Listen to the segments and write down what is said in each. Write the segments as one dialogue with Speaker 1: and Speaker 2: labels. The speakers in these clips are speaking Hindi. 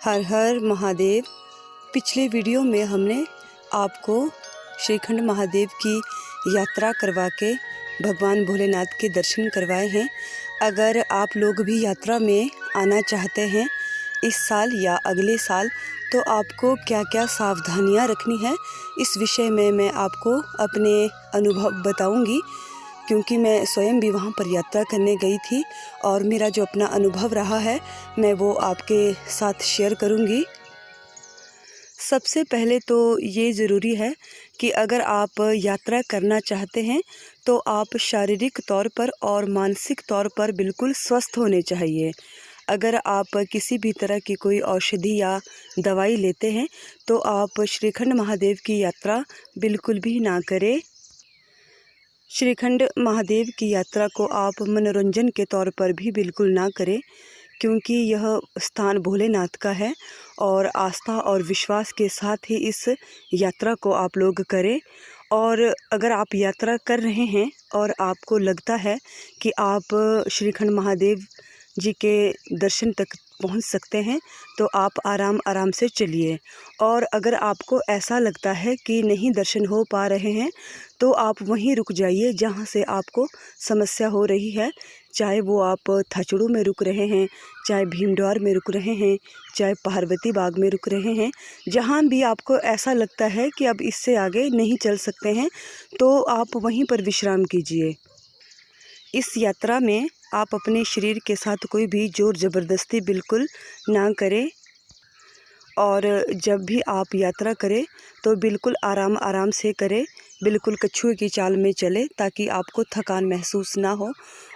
Speaker 1: हर हर महादेव। पिछले वीडियो में हमने आपको श्रीखंड महादेव की यात्रा करवा के भगवान भोलेनाथ के दर्शन करवाए हैं। अगर आप लोग भी यात्रा में आना चाहते हैं इस साल या अगले साल, तो आपको क्या क्या सावधानियां रखनी है, इस विषय में मैं आपको अपने अनुभव बताऊंगी, क्योंकि मैं स्वयं भी वहाँ पर यात्रा करने गई थी और मेरा जो अपना अनुभव रहा है मैं वो आपके साथ शेयर करूँगी। सबसे पहले तो ये ज़रूरी है कि अगर आप यात्रा करना चाहते हैं तो आप शारीरिक तौर पर और मानसिक तौर पर बिल्कुल स्वस्थ होने चाहिए। अगर आप किसी भी तरह की कोई औषधि या दवाई लेते हैं तो आप श्रीखंड महादेव की यात्रा बिल्कुल भी ना करें। श्रीखंड महादेव की यात्रा को आप मनोरंजन के तौर पर भी बिल्कुल ना करें, क्योंकि यह स्थान भोलेनाथ का है और आस्था और विश्वास के साथ ही इस यात्रा को आप लोग करें। और अगर आप यात्रा कर रहे हैं और आपको लगता है कि आप श्रीखंड महादेव जी के दर्शन तक पहुंच सकते हैं तो आप आराम से चलिए। और अगर आपको ऐसा लगता है कि नहीं दर्शन हो पा रहे हैं तो आप वहीं रुक जाइए जहां से आपको समस्या हो रही है। चाहे वो आप थचड़ू में रुक रहे हैं, चाहे भीमद्वार में रुक रहे हैं, चाहे पार्वती बाग में रुक रहे हैं, जहाँ भी आपको ऐसा लगता है कि अब इससे आगे नहीं चल सकते हैं तो आप वहीं पर विश्राम कीजिए। इस यात्रा में आप अपने शरीर के साथ कोई भी ज़ोर ज़बरदस्ती बिल्कुल ना करें। और जब भी आप यात्रा करें तो बिल्कुल आराम से करें, बिल्कुल कछुए की चाल में चले ताकि आपको थकान महसूस ना हो।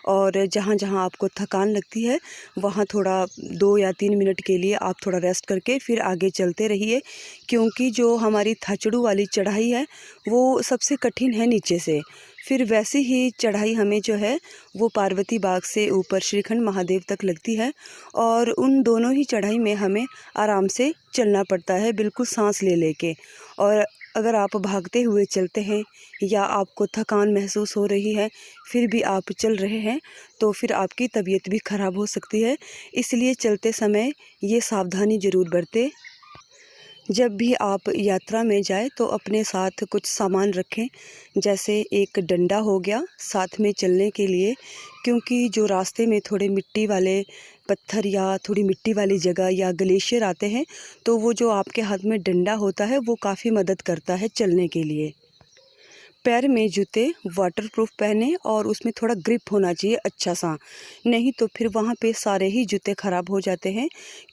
Speaker 1: और जहाँ जहाँ आपको थकान लगती है वहाँ थोड़ा 2 या 3 मिनट के लिए आप थोड़ा रेस्ट करके फिर आगे चलते रहिए, क्योंकि जो हमारी थचड़ू वाली चढ़ाई है वो सबसे कठिन है नीचे से। फिर वैसी ही चढ़ाई हमें जो है वो पार्वती बाग से ऊपर श्रीखंड महादेव तक लगती है, और उन दोनों ही चढ़ाई में हमें आराम से चलना पड़ता है, बिल्कुल सांस ले लेके। और अगर आप भागते हुए चलते हैं या आपको थकान महसूस हो रही है फिर भी आप चल रहे हैं तो फिर आपकी तबीयत भी ख़राब हो सकती है। इसलिए चलते समय ये सावधानी ज़रूर बरतें। जब भी आप यात्रा में जाए तो अपने साथ कुछ सामान रखें, जैसे एक डंडा हो गया साथ में चलने के लिए, क्योंकि जो रास्ते में थोड़े मिट्टी वाले पत्थर या थोड़ी मिट्टी वाली जगह या ग्लेशियर आते हैं तो वो जो आपके हाथ में डंडा होता है वो काफ़ी मदद करता है चलने के लिए। पैर में जूते वाटरप्रूफ पहने और उसमें थोड़ा ग्रिप होना चाहिए अच्छा सा, नहीं तो फिर वहाँ पे सारे ही जूते ख़राब हो जाते हैं।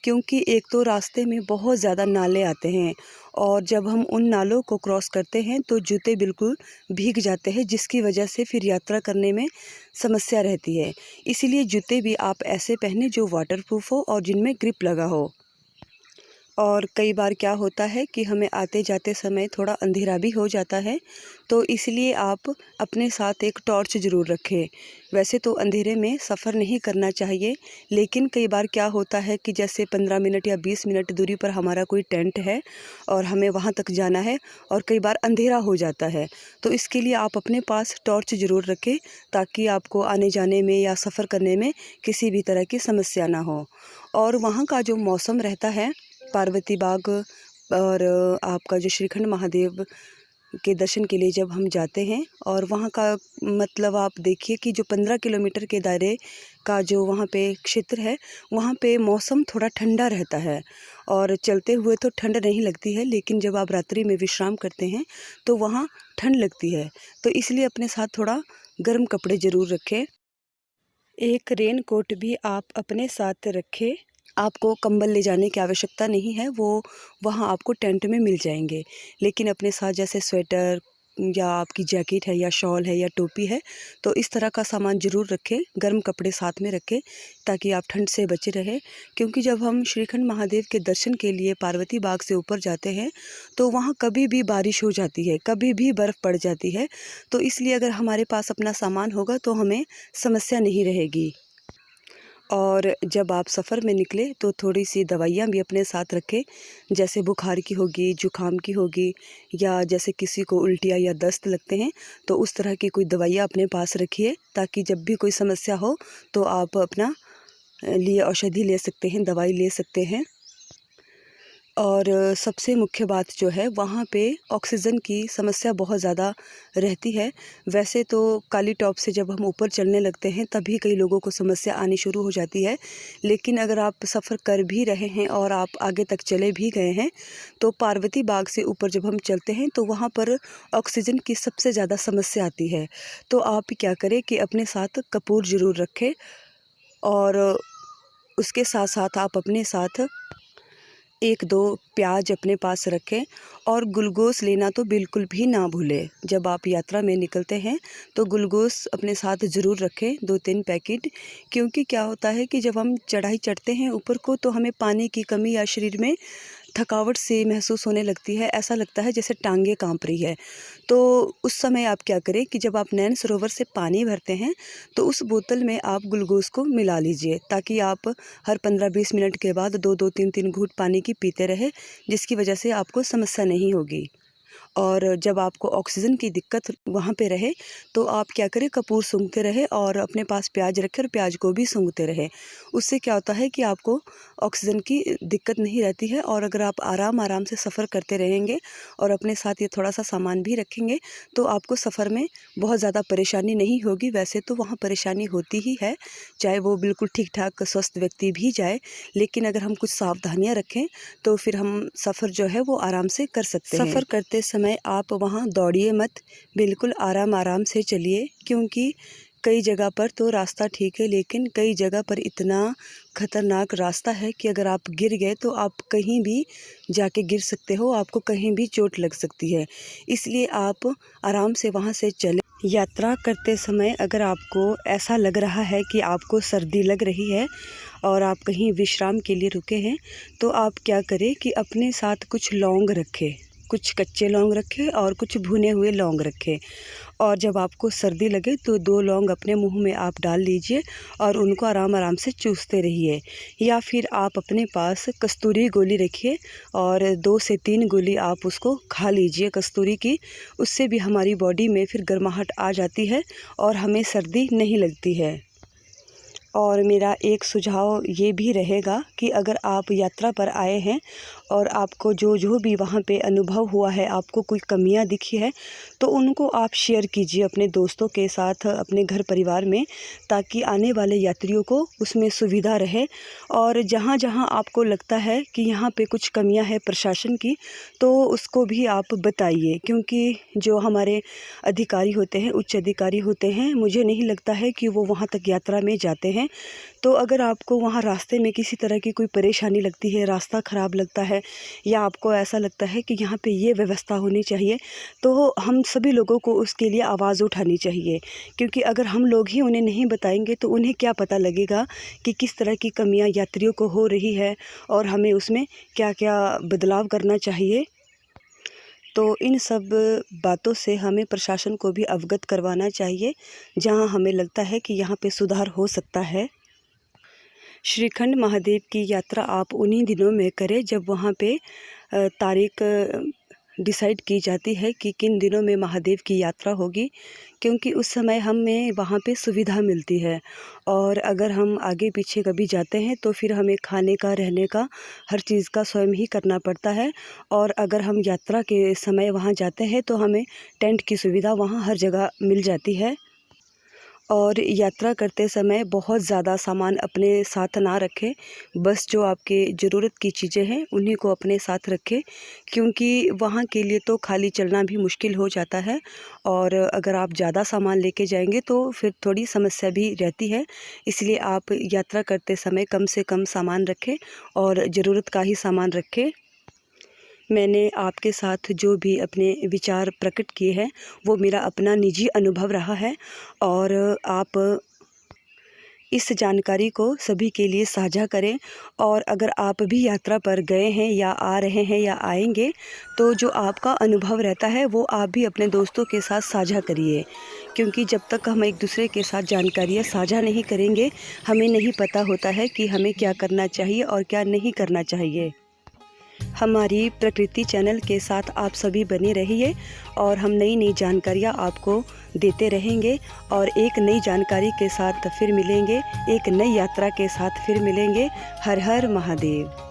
Speaker 1: क्योंकि एक तो रास्ते में बहुत ज़्यादा नाले आते हैं और जब हम उन नालों को क्रॉस करते हैं तो जूते बिल्कुल भीग जाते हैं, जिसकी वजह से फिर यात्रा करने में समस्या रहती है। इसीलिए जूते भी आप ऐसे पहने जो वाटरप्रूफ हो और जिनमें ग्रिप लगा हो। और कई बार क्या होता है कि हमें आते जाते समय थोड़ा अंधेरा भी हो जाता है, तो इसलिए आप अपने साथ एक टॉर्च ज़रूर रखें। वैसे तो अंधेरे में सफ़र नहीं करना चाहिए, लेकिन कई बार क्या होता है कि जैसे 15 मिनट या 20 मिनट दूरी पर हमारा कोई टेंट है और हमें वहाँ तक जाना है और कई बार अंधेरा हो जाता है, तो इसके लिए आप अपने पास टॉर्च ज़रूर रखें ताकि आपको आने जाने में या सफ़र करने में किसी भी तरह की समस्या ना हो। और वहाँ का जो मौसम रहता है पार्वती बाग और आपका जो श्रीखंड महादेव के दर्शन के लिए जब हम जाते हैं और वहाँ का मतलब आप देखिए कि जो 15 किलोमीटर के दायरे का जो वहाँ पे क्षेत्र है वहाँ पे मौसम थोड़ा ठंडा रहता है और चलते हुए तो ठंड नहीं लगती है, लेकिन जब आप रात्रि में विश्राम करते हैं तो वहाँ ठंड लगती है। तो इसलिए अपने साथ थोड़ा गर्म कपड़े ज़रूर रखें। एक रेन कोट भी आप अपने साथ रखें। आपको कंबल ले जाने की आवश्यकता नहीं है, वो वहाँ आपको टेंट में मिल जाएंगे। लेकिन अपने साथ जैसे स्वेटर या आपकी जैकेट है या शॉल है या टोपी है, तो इस तरह का सामान ज़रूर रखें, गर्म कपड़े साथ में रखें ताकि आप ठंड से बचे रहें। क्योंकि जब हम श्रीखंड महादेव के दर्शन के लिए पार्वती बाग से ऊपर जाते हैं तो वहाँ कभी भी बारिश हो जाती है, कभी भी बर्फ़ पड़ जाती है। तो इसलिए अगर हमारे पास अपना सामान होगा तो हमें समस्या नहीं रहेगी। और जब आप सफ़र में निकले तो थोड़ी सी दवाइयाँ भी अपने साथ रखें, जैसे बुखार की होगी, जुकाम की होगी, या जैसे किसी को उल्टियाँ या दस्त लगते हैं तो उस तरह की कोई दवाइयाँ अपने पास रखिए ताकि जब भी कोई समस्या हो तो आप अपना लिए औषधि ले सकते हैं, दवाई ले सकते हैं। और सबसे मुख्य बात जो है वहाँ पे ऑक्सीजन की समस्या बहुत ज़्यादा रहती है। वैसे तो काली टॉप से जब हम ऊपर चलने लगते हैं तभी कई लोगों को समस्या आनी शुरू हो जाती है, लेकिन अगर आप सफ़र कर भी रहे हैं और आप आगे तक चले भी गए हैं तो पार्वती बाग से ऊपर जब हम चलते हैं तो वहाँ पर ऑक्सीजन की सबसे ज़्यादा समस्या आती है। तो आप क्या करें कि अपने साथ कपूर ज़रूर रखें और उसके साथ साथ आप अपने साथ 1-2 प्याज अपने पास रखें और ग्लूकोज़ लेना तो बिल्कुल भी ना भूलें। जब आप यात्रा में निकलते हैं तो ग्लूकोज़ अपने साथ ज़रूर रखें 2-3 पैकेट, क्योंकि क्या होता है कि जब हम चढ़ाई चढ़ते हैं ऊपर को तो हमें पानी की कमी या शरीर में थकावट सी महसूस होने लगती है, ऐसा लगता है जैसे टांगें काँप रही है। तो उस समय आप क्या करें कि जब आप नैन सरोवर से पानी भरते हैं तो उस बोतल में आप ग्लूकोज़ को मिला लीजिए, ताकि आप हर 15-20 मिनट के बाद 2-2 3-3 घूँट पानी की पीते रहें, जिसकी वजह से आपको समस्या नहीं होगी। और जब आपको ऑक्सीजन की दिक्कत वहाँ पे रहे तो आप क्या करें, कपूर सूंघते रहे और अपने पास प्याज रखें और प्याज को भी सूंघते रहे। उससे क्या होता है कि आपको ऑक्सीजन की दिक्कत नहीं रहती है। और अगर आप आराम से सफ़र करते रहेंगे और अपने साथ ये थोड़ा सा सामान भी रखेंगे तो आपको सफ़र में बहुत ज़्यादा परेशानी नहीं होगी। वैसे तो वहाँ परेशानी होती ही है, चाहे वो बिल्कुल ठीक ठाक स्वस्थ व्यक्ति भी जाए, लेकिन अगर हम कुछ सावधानियाँ रखें तो फिर हम सफ़र जो है वो आराम से कर सकते हैं। सफ़र करते समय आप वहाँ दौड़िए मत, बिल्कुल आराम से चलिए, क्योंकि कई जगह पर तो रास्ता ठीक है लेकिन कई जगह पर इतना ख़तरनाक रास्ता है कि अगर आप गिर गए तो आप कहीं भी जाके गिर सकते हो, आपको कहीं भी चोट लग सकती है। इसलिए आप आराम से वहाँ से चलें। यात्रा करते समय अगर आपको ऐसा लग रहा है कि आपको सर्दी लग रही है और आप कहीं विश्राम के लिए रुके हैं तो आप क्या करें कि अपने साथ कुछ लौंग रखें, कुछ कच्चे लौंग रखें और कुछ भुने हुए लौंग रखें। और जब आपको सर्दी लगे तो 2 लौंग अपने मुंह में आप डाल लीजिए और उनको आराम से चूसते रहिए। या फिर आप अपने पास कस्तूरी गोली रखिए और 2 से 3 गोली आप उसको खा लीजिए कस्तूरी की। उससे भी हमारी बॉडी में फिर गर्माहट आ जाती है और हमें सर्दी नहीं लगती है। और मेरा एक सुझाव ये भी रहेगा कि अगर आप यात्रा पर आए हैं और आपको जो भी वहाँ पे अनुभव हुआ है, आपको कोई कमियां दिखी है, तो उनको आप शेयर कीजिए अपने दोस्तों के साथ, अपने घर परिवार में, ताकि आने वाले यात्रियों को उसमें सुविधा रहे। और जहाँ जहाँ आपको लगता है कि यहाँ पे कुछ कमियां है प्रशासन की, तो उसको भी आप बताइए, क्योंकि जो हमारे अधिकारी होते हैं, उच्च अधिकारी होते हैं, मुझे नहीं लगता है कि वो वहाँ तक यात्रा में जाते हैं। तो अगर आपको वहाँ रास्ते में किसी तरह की कोई परेशानी लगती है, रास्ता ख़राब लगता है, या आपको ऐसा लगता है कि यहाँ पे ये व्यवस्था होनी चाहिए, तो हम सभी लोगों को उसके लिए आवाज़ उठानी चाहिए। क्योंकि अगर हम लोग ही उन्हें नहीं बताएंगे तो उन्हें क्या पता लगेगा कि किस तरह की कमियाँ यात्रियों को हो रही है और हमें उसमें क्या क्या बदलाव करना चाहिए। तो इन सब बातों से हमें प्रशासन को भी अवगत करवाना चाहिए, जहाँ हमें लगता है कि यहाँ पे सुधार हो सकता है। श्रीखंड महादेव की यात्रा आप उन्हीं दिनों में करें जब वहाँ पे तारीख डिसाइड की जाती है कि किन दिनों में महादेव की यात्रा होगी, क्योंकि उस समय हमें वहाँ पे सुविधा मिलती है। और अगर हम आगे पीछे कभी जाते हैं तो फिर हमें खाने का, रहने का, हर चीज़ का स्वयं ही करना पड़ता है। और अगर हम यात्रा के समय वहाँ जाते हैं तो हमें टेंट की सुविधा वहाँ हर जगह मिल जाती है। और यात्रा करते समय बहुत ज़्यादा सामान अपने साथ ना रखें, बस जो आपके ज़रूरत की चीज़ें हैं उन्हीं को अपने साथ रखें, क्योंकि वहाँ के लिए तो खाली चलना भी मुश्किल हो जाता है। और अगर आप ज़्यादा सामान लेके जाएंगे तो फिर थोड़ी समस्या भी रहती है। इसलिए आप यात्रा करते समय कम से कम सामान रखें और ज़रूरत का ही सामान रखें। मैंने आपके साथ जो भी अपने विचार प्रकट किए हैं वो मेरा अपना निजी अनुभव रहा है, और आप इस जानकारी को सभी के लिए साझा करें। और अगर आप भी यात्रा पर गए हैं या आ रहे हैं या आएंगे तो जो आपका अनुभव रहता है वो आप भी अपने दोस्तों के साथ साझा करिए, क्योंकि जब तक हम एक दूसरे के साथ जानकारियाँ साझा नहीं करेंगे हमें नहीं पता होता है कि हमें क्या करना चाहिए और क्या नहीं करना चाहिए। हमारी प्रकृति चैनल के साथ आप सभी बने रहिए और हम नई जानकारियाँ आपको देते रहेंगे। और एक नई जानकारी के साथ फिर मिलेंगे, एक नई यात्रा के साथ फिर मिलेंगे। हर हर महादेव।